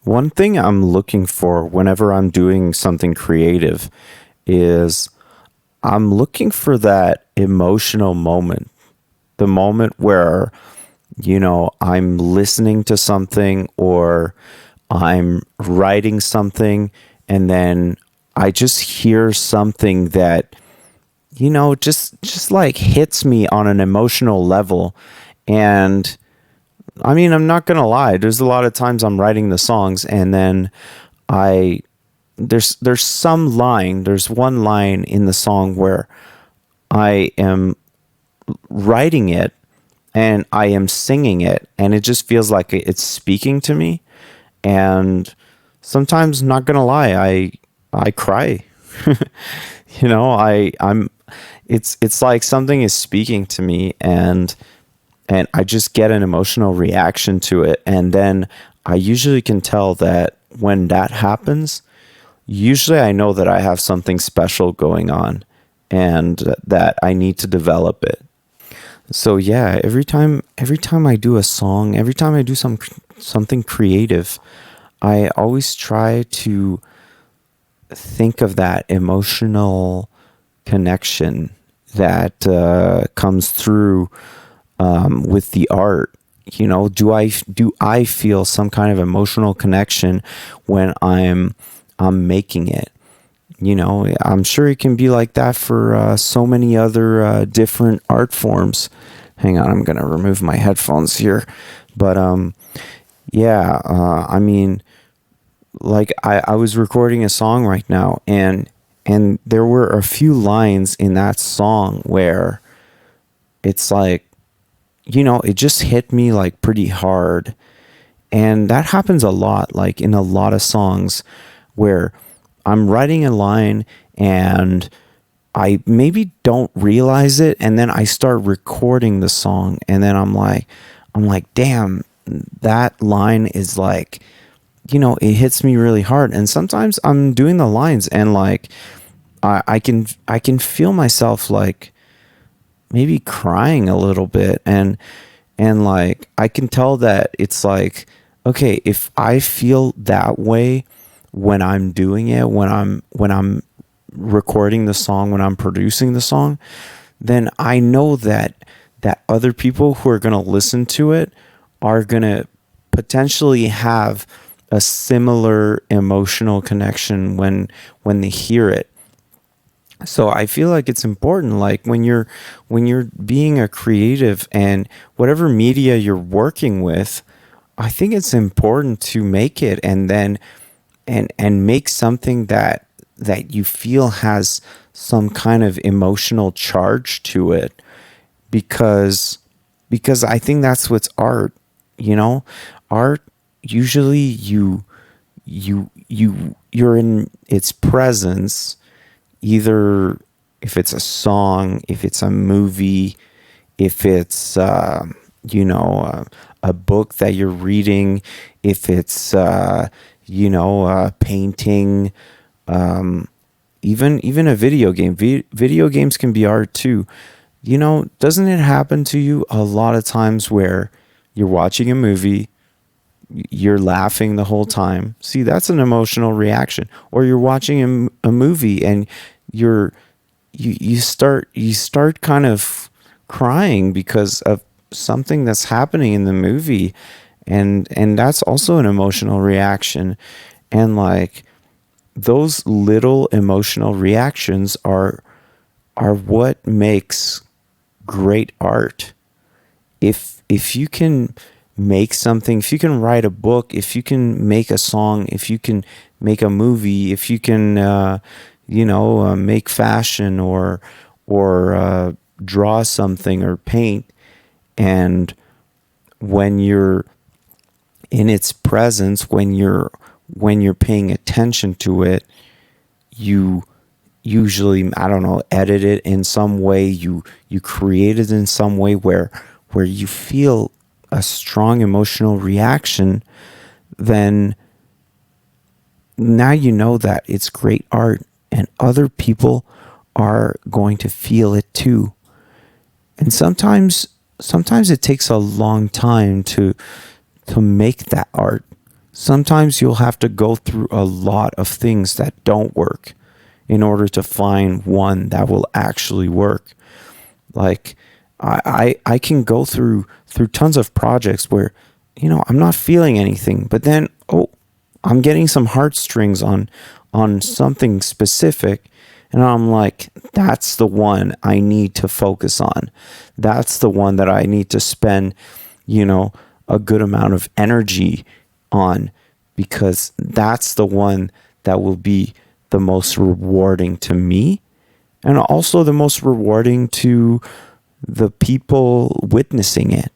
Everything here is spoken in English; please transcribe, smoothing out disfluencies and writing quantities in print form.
One thing I'm looking for whenever I'm doing something creative is I'm looking for that emotional moment, the moment where, I'm listening to something or I'm writing something and then I just hear something that, just like hits me on an emotional level. And I mean, I'm not gonna lie. There's a lot of times I'm writing the songs, and then I there's some line. There's one line in the song where I am writing it and I am singing it, and it just feels like it's speaking to me. And sometimes, not gonna lie, I cry. I'm. It's like something is speaking to me, and I just get an emotional reaction to it. And then I usually can tell that when that happens, usually I know that I have something special going on and that I need to develop it. So yeah, every time I do a song, every time I do something creative, I always try to think of that emotional connection that comes through with the art. Do I feel some kind of emotional connection when I'm making it? I'm sure it can be like that for so many other different art forms. Hang on, I'm gonna remove my headphones here. But yeah, I mean, like I was recording a song right now, and there were a few lines in that song where it's like, it just hit me like pretty hard. And that happens a lot, like in a lot of songs where I'm writing a line and I maybe don't realize it, and then I start recording the song, and then I'm like, damn, that line is like, it hits me really hard. And sometimes I'm doing the lines and like I can feel myself like maybe crying a little bit, and like I can tell that it's like, okay, if I feel that way when I'm doing it, when I'm recording the song, when I'm producing the song, then I know that other people who are going to listen to it are going to potentially have a similar emotional connection when they hear it. So I feel like it's important, like when you're being a creative and whatever media you're working with, I think it's important to make it, and then and make something that you feel has some kind of emotional charge to it, because I think that's what's art, you know? Art, usually you're in its presence, either if it's a song, if it's a movie, if it's a book that you're reading, if it's painting, even a video game. Video games can be art too. Doesn't it happen to you a lot of times where you're watching a movie, you're laughing the whole time? See, that's an emotional reaction. Or you're watching a movie and you're you start kind of crying because of something that's happening in the movie, and that's also an emotional reaction. And like those little emotional reactions are what makes great art. If you can make something, if you can write a book, if you can make a song, if you can make a movie, if you can make fashion, or draw something or paint, and when you're in its presence, when you're paying attention to it, you usually, I don't know, edit it in some way, you create it in some way where you feel a strong emotional reaction. Then now you know that it's great art, and other people are going to feel it too. And sometimes it takes a long time to make that art. sometimes you'll have to go through a lot of things that don't work in order to find one that will actually work. Like I can go through tons of projects where, I'm not feeling anything, but then, I'm getting some heartstrings on something specific, and I'm like, that's the one I need to focus on. That's the one that I need to spend, a good amount of energy on, because that's the one that will be the most rewarding to me, and also the most rewarding to the people witnessing it.